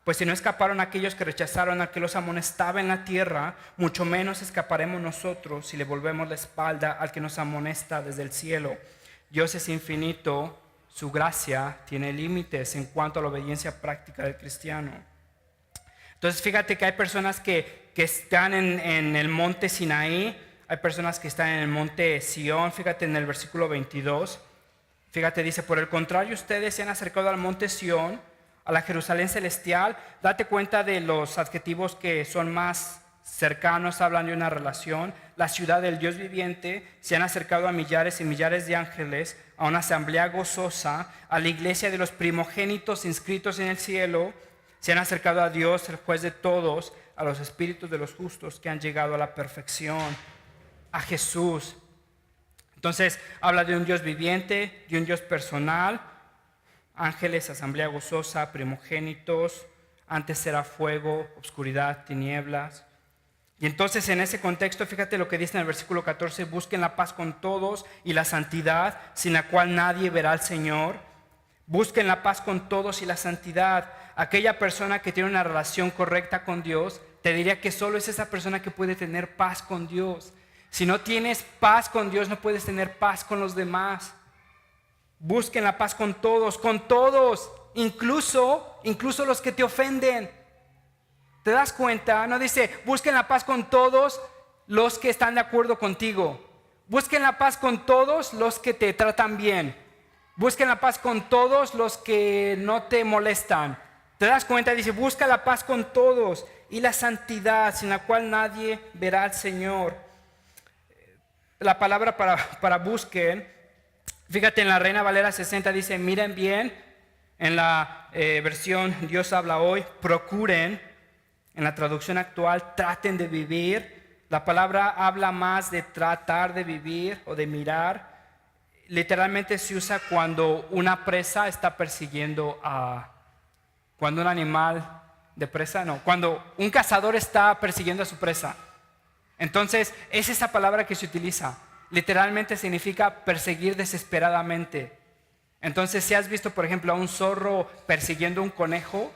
pues si no escaparon aquellos que rechazaron al que los amonestaba en la tierra, mucho menos escaparemos nosotros si le volvemos la espalda al que nos amonesta desde el cielo. Dios es infinito, su gracia tiene límites en cuanto a la obediencia práctica del cristiano. Entonces fíjate que hay personas que están en el monte Sinaí, hay personas que están en el monte Sión. Fíjate en el versículo 22, fíjate, dice: por el contrario, ustedes se han acercado al monte Sión, a la Jerusalén celestial. Date cuenta de los adjetivos que son más cercanos, hablan de una relación. La ciudad del Dios viviente. Se han acercado a millares y millares de ángeles, a una asamblea gozosa, a la iglesia de los primogénitos inscritos en el cielo. Se han acercado a Dios, el juez de todos, a los espíritus de los justos que han llegado a la perfección, a Jesús. Entonces habla de un Dios viviente, de un Dios personal. Ángeles, asamblea gozosa, primogénitos. Antes era fuego, oscuridad, tinieblas. Y entonces en ese contexto, fíjate lo que dice en el versículo 14: busquen la paz con todos y la santidad, sin la cual nadie verá al Señor. Busquen la paz con todos y la santidad. Aquella persona que tiene una relación correcta con Dios, te diría que solo es esa persona que puede tener paz con Dios. Si no tienes paz con Dios, no puedes tener paz con los demás. Busquen la paz con todos, incluso los que te ofenden. ¿Te das cuenta? No dice: busquen la paz con todos los que están de acuerdo contigo. Busquen la paz con todos los que te tratan bien. Busquen la paz con todos los que no te molestan. ¿Te das cuenta? Dice: busca la paz con todos y la santidad, sin la cual nadie verá al Señor. La palabra para busquen, fíjate, en la Reina Valera 60 dice: miren bien. En la versión Dios habla hoy, procuren. En la traducción actual, traten de vivir. La palabra habla más de tratar de vivir o de mirar. Literalmente se usa cuando una presa está persiguiendo cuando un animal de presa, cuando un cazador está persiguiendo a su presa. Entonces es esa palabra que se utiliza. Literalmente significa perseguir desesperadamente. Entonces, si has visto, por ejemplo, a un zorro persiguiendo a un conejo,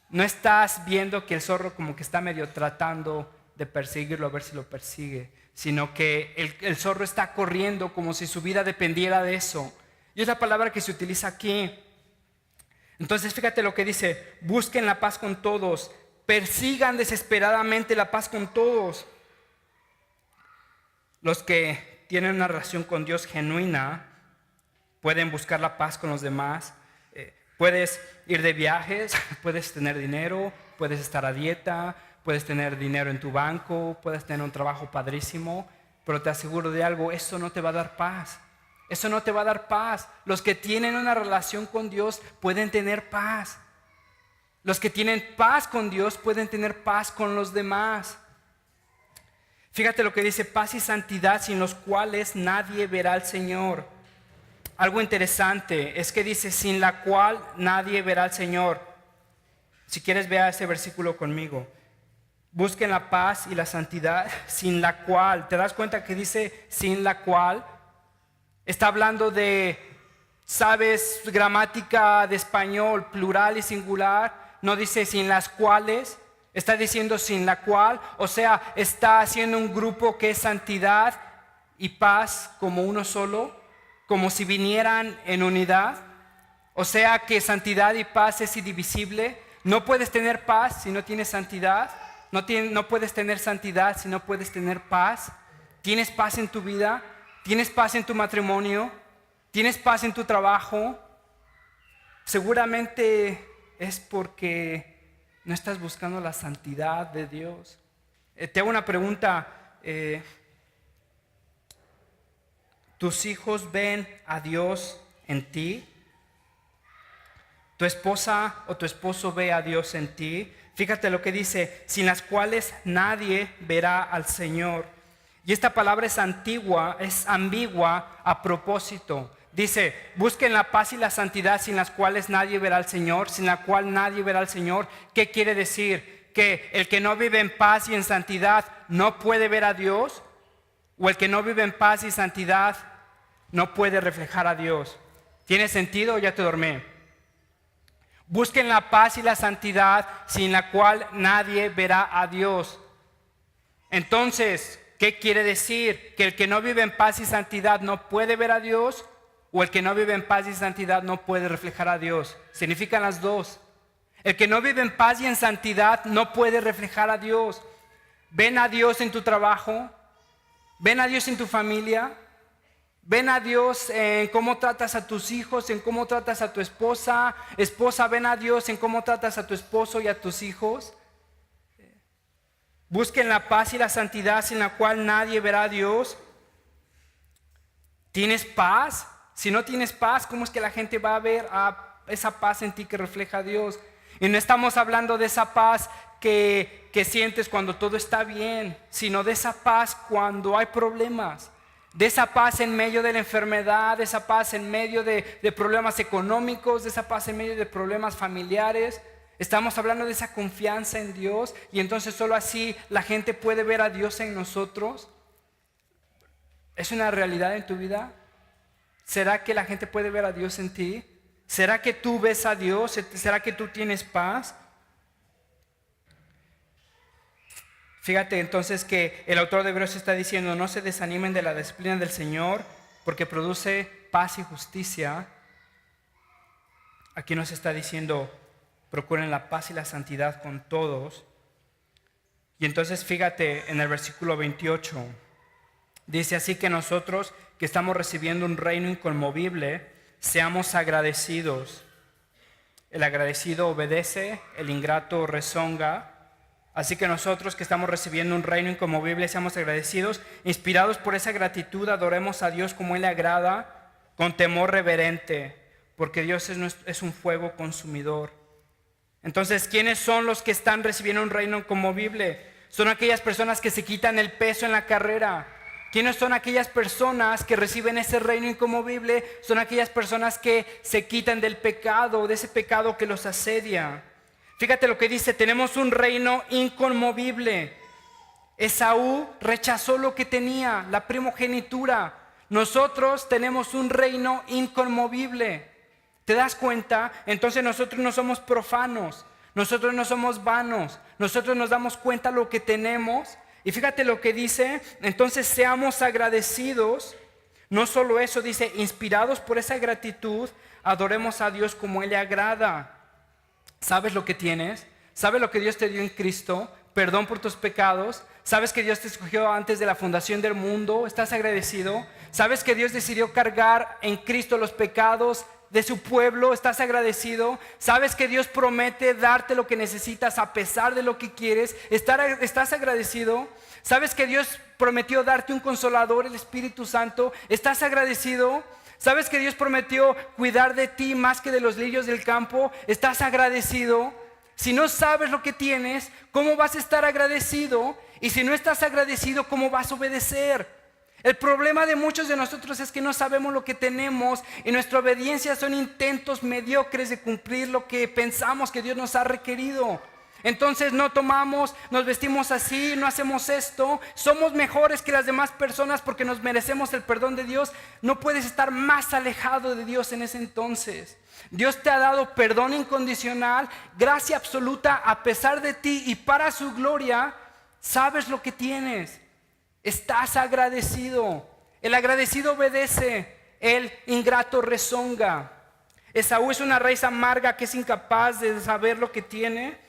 no estás viendo que el zorro como que está medio tratando de perseguirlo, a ver si lo persigue, sino que el zorro está corriendo como si su vida dependiera de eso. Y es la palabra que se utiliza aquí. Entonces fíjate lo que dice: busquen la paz con todos, persigan desesperadamente la paz con todos. Los que tienen una relación con Dios genuina pueden buscar la paz con los demás. Puedes ir de viajes, puedes tener dinero, puedes estar a dieta, puedes tener dinero en tu banco, puedes tener un trabajo padrísimo, pero te aseguro de algo: eso no te va a dar paz. Eso no te va a dar paz. Los que tienen una relación con Dios pueden tener paz. Los que tienen paz con Dios pueden tener paz con los demás. Fíjate lo que dice: paz y santidad, sin los cuales nadie verá al Señor. Algo interesante es que dice: sin la cual nadie verá al Señor. Si quieres, vea ese versículo conmigo. Busquen la paz y la santidad, sin la cual. ¿Te das cuenta que dice sin la cual? Está hablando de, ¿sabes? Gramática de español, plural y singular. No dice sin las cuales, está diciendo sin la cual. O sea, está haciendo un grupo que es santidad y paz como uno solo, como si vinieran en unidad. O sea que santidad y paz es indivisible. No puedes tener paz si no tienes santidad. No puedes tener santidad si no puedes tener paz. ¿Tienes paz en tu vida? ¿Tienes paz en tu matrimonio? ¿Tienes paz en tu trabajo? Seguramente es porque no estás buscando la santidad de Dios. Te hago una pregunta. ¿Tus hijos ven a Dios en ti? ¿Tu esposa o tu esposo ve a Dios en ti? Fíjate lo que dice, sin las cuales nadie verá al Señor. Y esta palabra es ambigua a propósito. Dice, busquen la paz y la santidad sin las cuales nadie verá al Señor, sin la cual nadie verá al Señor. ¿Qué quiere decir? ¿Que el que no vive en paz y en santidad no puede ver a Dios? ¿O el que no vive en paz y santidad no puede reflejar a Dios? ¿Tiene sentido o ya te dormí? Busquen la paz y la santidad sin la cual nadie verá a Dios. Entonces, ¿qué quiere decir? ¿Que el que no vive en paz y santidad no puede ver a Dios? ¿O el que no vive en paz y santidad no puede reflejar a Dios? Significan las dos. El que no vive en paz y en santidad no puede reflejar a Dios. ¿Ven a Dios en tu trabajo? ¿Ven a Dios en tu familia? ¿Ven a Dios en cómo tratas a tus hijos, en cómo tratas a tu esposa? Esposa, ¿ven a Dios en cómo tratas a tu esposo y a tus hijos? Busquen la paz y la santidad sin la cual nadie verá a Dios. ¿Tienes paz? Si no tienes paz, ¿cómo es que la gente va a ver a esa paz en ti que refleja a Dios? Y no estamos hablando de esa paz que sientes cuando todo está bien, sino de esa paz cuando hay problemas. De esa paz en medio de la enfermedad, de esa paz en medio de problemas económicos, de esa paz en medio de problemas familiares. Estamos hablando de esa confianza en Dios y entonces solo así la gente puede ver a Dios en nosotros. ¿Es una realidad en tu vida? ¿Será que la gente puede ver a Dios en ti? ¿Será que tú ves a Dios? ¿Será que tú tienes paz? Fíjate entonces que el autor de Hebreos está diciendo, no se desanimen de la disciplina del Señor, porque produce paz y justicia. Aquí nos está diciendo, procuren la paz y la santidad con todos. Y entonces fíjate en el versículo 28, dice así que nosotros que estamos recibiendo un reino inconmovible, seamos agradecidos. El agradecido obedece, el ingrato rezonga. Así que nosotros que estamos recibiendo un reino inconmovible, seamos agradecidos, inspirados por esa gratitud, adoremos a Dios como Él le agrada, con temor reverente, porque Dios es un fuego consumidor. Entonces, ¿quiénes son los que están recibiendo un reino inconmovible? Son aquellas personas que se quitan el peso en la carrera. ¿Quiénes son aquellas personas que reciben ese reino inconmovible? Son aquellas personas que se quitan del pecado, de ese pecado que los asedia. Fíjate lo que dice, tenemos un reino inconmovible. Esaú rechazó lo que tenía, la primogenitura. Nosotros tenemos un reino inconmovible. ¿Te das cuenta? Entonces nosotros no somos profanos, nosotros no somos vanos, nosotros nos damos cuenta de lo que tenemos. Y fíjate lo que dice, entonces seamos agradecidos. No solo eso, dice, inspirados por esa gratitud, adoremos a Dios como Él le agrada. ¿Sabes lo que tienes? ¿Sabes lo que Dios te dio en Cristo? Perdón por tus pecados. ¿Sabes que Dios te escogió antes de la fundación del mundo? ¿Estás agradecido? ¿Sabes que Dios decidió cargar en Cristo los pecados de su pueblo? ¿Estás agradecido? ¿Sabes que Dios promete darte lo que necesitas a pesar de lo que quieres? ¿Estás agradecido? ¿Sabes que Dios prometió darte un consolador, el Espíritu Santo? ¿Estás agradecido? ¿Sabes que Dios prometió cuidar de ti más que de los lirios del campo? ¿Estás agradecido? Si no sabes lo que tienes, ¿cómo vas a estar agradecido? Y si no estás agradecido, ¿cómo vas a obedecer? El problema de muchos de nosotros es que no sabemos lo que tenemos y nuestra obediencia son intentos mediocres de cumplir lo que pensamos que Dios nos ha requerido. Entonces no tomamos, nos vestimos así, no hacemos esto, somos mejores que las demás personas porque nos merecemos el perdón de Dios. No puedes estar más alejado de Dios en ese entonces. Dios te ha dado perdón incondicional, gracia absoluta a pesar de ti y para su gloria. Sabes lo que tienes, estás agradecido. El agradecido obedece, el ingrato rezonga. Esaú es una raíz amarga que es incapaz de saber lo que tiene.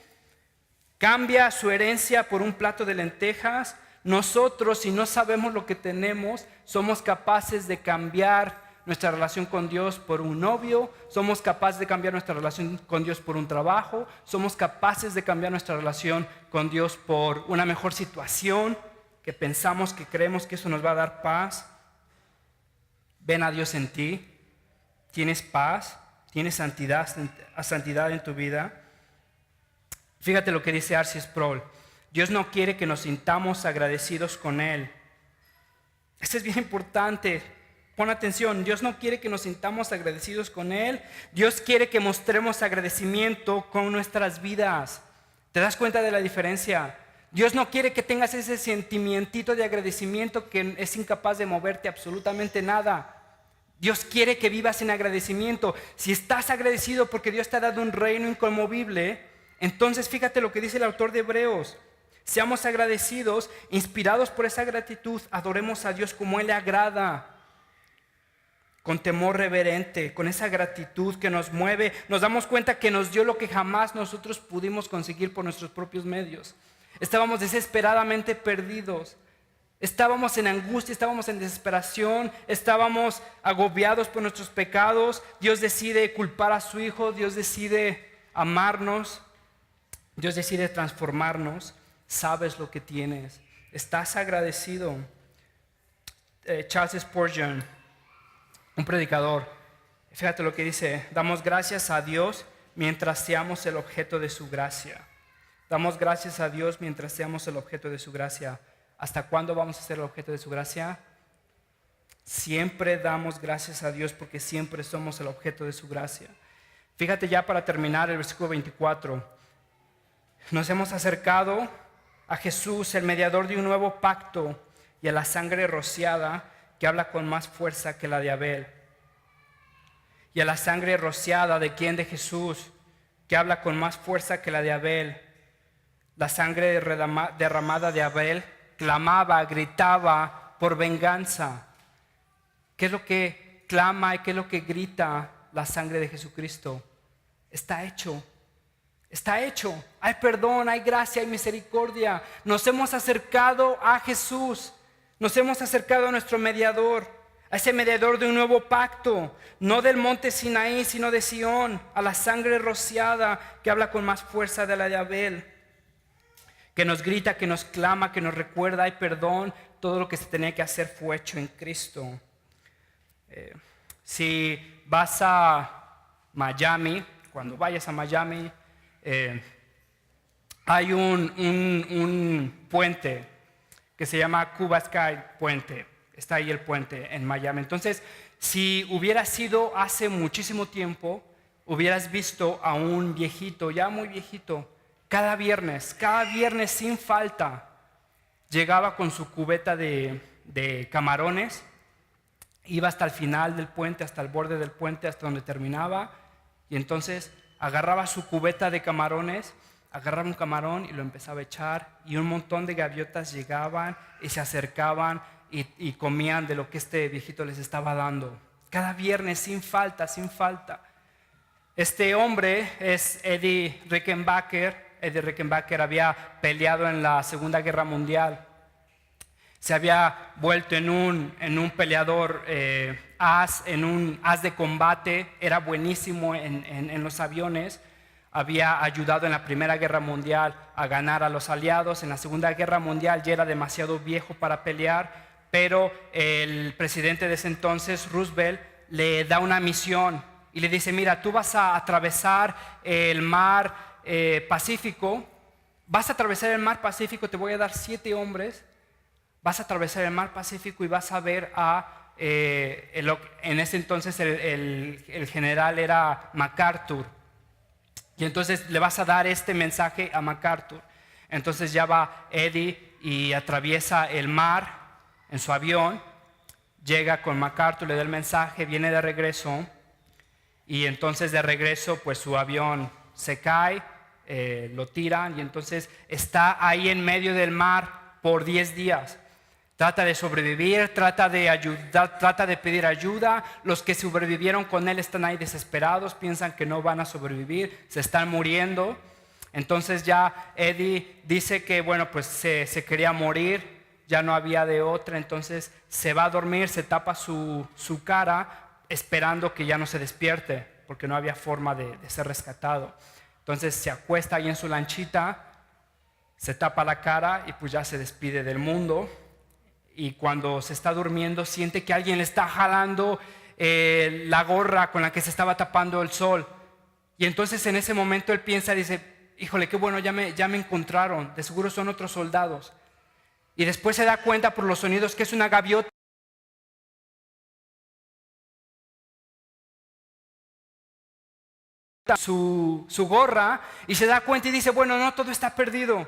Cambia su herencia por un plato de lentejas. Nosotros, si no sabemos lo que tenemos, somos capaces de cambiar nuestra relación con Dios por un novio, somos capaces de cambiar nuestra relación con Dios por un trabajo, somos capaces de cambiar nuestra relación con Dios por una mejor situación, que pensamos, que creemos que eso nos va a dar paz. Ven a Dios en ti, tienes paz, tienes santidad en tu vida. Fíjate lo que dice R.C. Sproul: Dios no quiere que nos sintamos agradecidos con Él. Esto es bien importante. Pon atención, Dios no quiere que nos sintamos agradecidos con Él. Dios quiere que mostremos agradecimiento con nuestras vidas. ¿Te das cuenta de la diferencia? Dios no quiere que tengas ese sentimientito de agradecimiento que es incapaz de moverte absolutamente nada. Dios quiere que vivas en agradecimiento. Si estás agradecido porque Dios te ha dado un reino inconmovible, entonces fíjate lo que dice el autor de Hebreos: seamos agradecidos, inspirados por esa gratitud, adoremos a Dios como Él le agrada, con temor reverente, con esa gratitud que nos mueve. Nos damos cuenta que nos dio lo que jamás nosotros pudimos conseguir por nuestros propios medios. Estábamos desesperadamente perdidos, estábamos en angustia, estábamos en desesperación, estábamos agobiados por nuestros pecados. Dios decide culpar a su Hijo, Dios decide amarnos, Dios decide transformarnos. Sabes lo que tienes, estás agradecido. Charles Spurgeon, un predicador, fíjate lo que dice: damos gracias a Dios mientras seamos el objeto de su gracia. Damos gracias a Dios mientras seamos el objeto de su gracia. ¿Hasta cuándo vamos a ser el objeto de su gracia? Siempre damos gracias a Dios porque siempre somos el objeto de su gracia. Fíjate ya para terminar el versículo 24. Nos hemos acercado a Jesús, el mediador de un nuevo pacto, y a la sangre rociada que habla con más fuerza que la de Abel. Y a la sangre rociada ¿de quién? De Jesús, que habla con más fuerza que la de Abel. La sangre derramada de Abel clamaba, gritaba por venganza. ¿Qué es lo que clama y qué es lo que grita la sangre de Jesucristo? Está hecho. Está hecho. Hay perdón, hay gracia, hay misericordia. Nos hemos acercado a Jesús. Nos hemos acercado a nuestro mediador, a ese mediador de un nuevo pacto, no del monte Sinaí, sino de Sión, a la sangre rociada que habla con más fuerza de la de Abel, que nos grita, que nos clama, que nos recuerda: hay perdón, todo lo que se tenía que hacer fue hecho en Cristo. Si vas a Miami, cuando vayas a Miami, hay un puente que se llama Cuba Sky Puente. Está ahí el puente en Miami. Entonces, si hubieras sido hace muchísimo tiempo, hubieras visto a un viejito, ya muy viejito, cada viernes sin falta, llegaba con su cubeta de camarones, iba hasta el final del puente, hasta el borde del puente, hasta donde terminaba, y entonces agarraba su cubeta de camarones, agarraba un camarón y lo empezaba a echar, y un montón de gaviotas llegaban y se acercaban y comían de lo que este viejito les estaba dando. Cada viernes, sin falta, sin falta. Este hombre es Eddie Rickenbacker. Eddie Rickenbacker había peleado en la Segunda Guerra Mundial. Se había vuelto en un peleador en un as de combate. Era buenísimo en los aviones. Había ayudado en la Primera Guerra Mundial a ganar a los aliados. En la Segunda Guerra Mundial ya era demasiado viejo para pelear, pero el presidente de ese entonces, Roosevelt, le da una misión y le dice: mira, tú vas a atravesar el mar Pacífico, vas a atravesar el mar Pacífico, te voy a dar 7 hombres, vas a atravesar el mar Pacífico y vas a ver en ese entonces el general era MacArthur. Y entonces le vas a dar este mensaje a MacArthur. Entonces ya va Eddie y atraviesa el mar en su avión, llega con MacArthur, le da el mensaje, viene de regreso, y entonces de regreso pues su avión se cae, lo tiran, y entonces está ahí en medio del mar por 10 días. Trata de sobrevivir, trata de ayudar, trata de pedir ayuda. Los que sobrevivieron con él están ahí desesperados, piensan que no van a sobrevivir, se están muriendo. Entonces ya Eddie dice que bueno, pues se quería morir, ya no había de otra, entonces se va a dormir, se tapa su cara esperando que ya no se despierte, porque no había forma de ser rescatado. Entonces se acuesta ahí en su lanchita, se tapa la cara y pues ya se despide del mundo. Y cuando se está durmiendo siente que alguien le está jalando la gorra con la que se estaba tapando el sol. Y entonces en ese momento él piensa, dice, híjole, qué bueno, ya me encontraron, de seguro son otros soldados. Y después se da cuenta por los sonidos que es una gaviota. Su gorra, y se da cuenta y dice, bueno, no todo está perdido,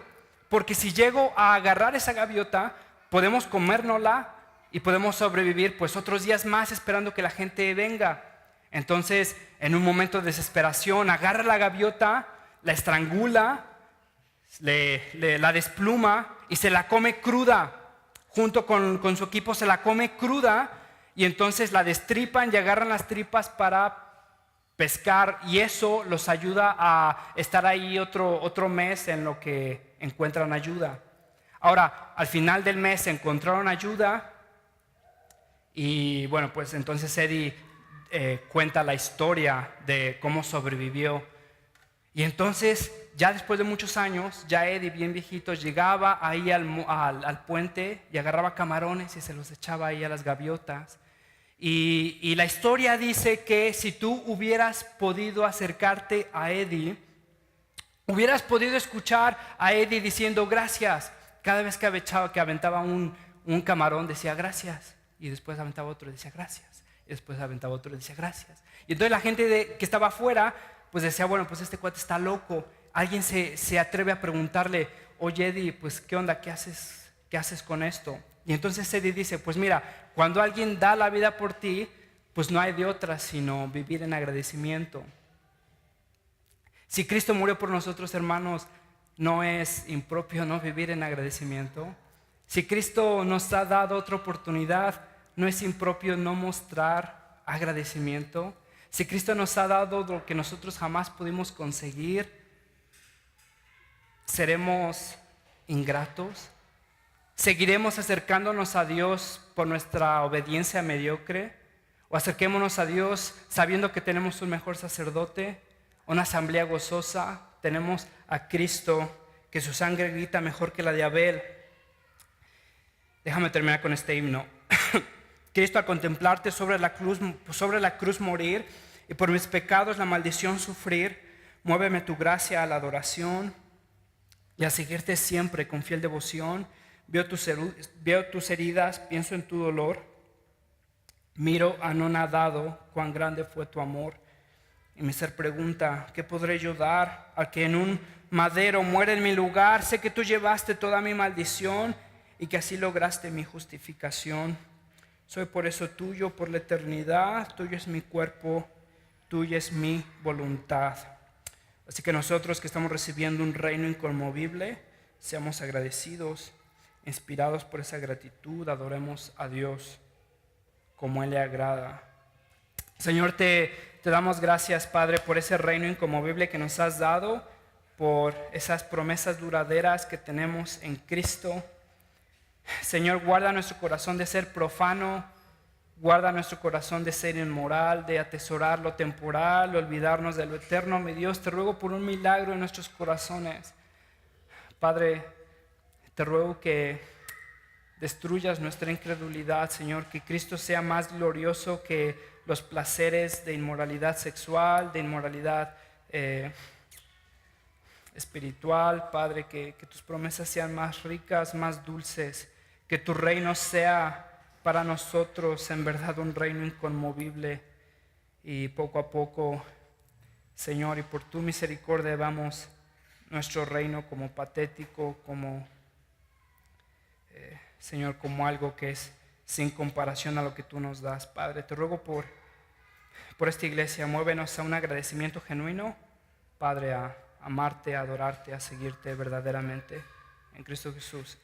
porque si llego a agarrar esa gaviota, podemos comérnosla y podemos sobrevivir pues otros días más esperando que la gente venga. Entonces, en un momento de desesperación, agarra la gaviota, la estrangula, la despluma y se la come cruda. Junto con su equipo se la come cruda, y entonces la destripan y agarran las tripas para pescar, y eso los ayuda a estar ahí otro mes en lo que encuentran ayuda. Ahora, al final del mes encontraron ayuda, y bueno, pues entonces Eddie cuenta la historia de cómo sobrevivió. Y entonces, ya después de muchos años, ya Eddie, bien viejito, llegaba ahí al puente y agarraba camarones y se los echaba ahí a las gaviotas. Y la historia dice que si tú hubieras podido acercarte a Eddie, hubieras podido escuchar a Eddie diciendo gracias. Cada vez que aventaba un camarón decía gracias, y después aventaba otro y decía gracias, y después aventaba otro y decía gracias. Y entonces la gente que estaba afuera pues decía, bueno, pues este cuate está loco. Alguien se atreve a preguntarle, oye Eddie, pues ¿qué onda? ¿Qué haces con esto? Y entonces Eddie dice, pues mira, cuando alguien da la vida por ti, pues no hay de otra sino vivir en agradecimiento. Si Cristo murió por nosotros, hermanos, ¿no es impropio no vivir en agradecimiento? Si Cristo nos ha dado otra oportunidad, ¿no es impropio no mostrar agradecimiento? Si Cristo nos ha dado lo que nosotros jamás pudimos conseguir, ¿seremos ingratos? ¿Seguiremos acercándonos a Dios por nuestra obediencia mediocre? ¿O acerquémonos a Dios sabiendo que tenemos un mejor sacerdote, una asamblea gozosa? Tenemos a Cristo, que su sangre grita mejor que la de Abel. Déjame terminar con este himno. Cristo, al contemplarte sobre la cruz morir y por mis pecados la maldición sufrir, muéveme tu gracia a la adoración y a seguirte siempre con fiel devoción. Veo tus heridas, pienso en tu dolor, miro anonadado cuán grande fue tu amor. Y mi ser pregunta, ¿qué podré yo dar al que en un madero muere en mi lugar? Sé que tú llevaste toda mi maldición y que así lograste mi justificación. Soy por eso tuyo por la eternidad, tuyo es mi cuerpo, tuya es mi voluntad. Así que nosotros que estamos recibiendo un reino inconmovible, seamos agradecidos, inspirados por esa gratitud, adoremos a Dios como Él le agrada. Señor, te damos gracias, Padre, por ese reino inconmovible que nos has dado, por esas promesas duraderas que tenemos en Cristo. Señor, guarda nuestro corazón de ser profano, guarda nuestro corazón de ser inmoral, de atesorar lo temporal, olvidarnos de lo eterno. Mi Dios, te ruego por un milagro en nuestros corazones. Padre, te ruego que destruyas nuestra incredulidad, Señor, que Cristo sea más glorioso que los placeres de inmoralidad sexual, de inmoralidad espiritual. Padre, que tus promesas sean más ricas, más dulces, que tu reino sea para nosotros en verdad un reino inconmovible, y poco a poco, Señor, y por tu misericordia vamos nuestro reino como patético, como Señor, como algo que es sin comparación a lo que tú nos das. Padre, te ruego por esta iglesia, muévenos a un agradecimiento genuino, Padre, a amarte, a adorarte, a seguirte verdaderamente en Cristo Jesús.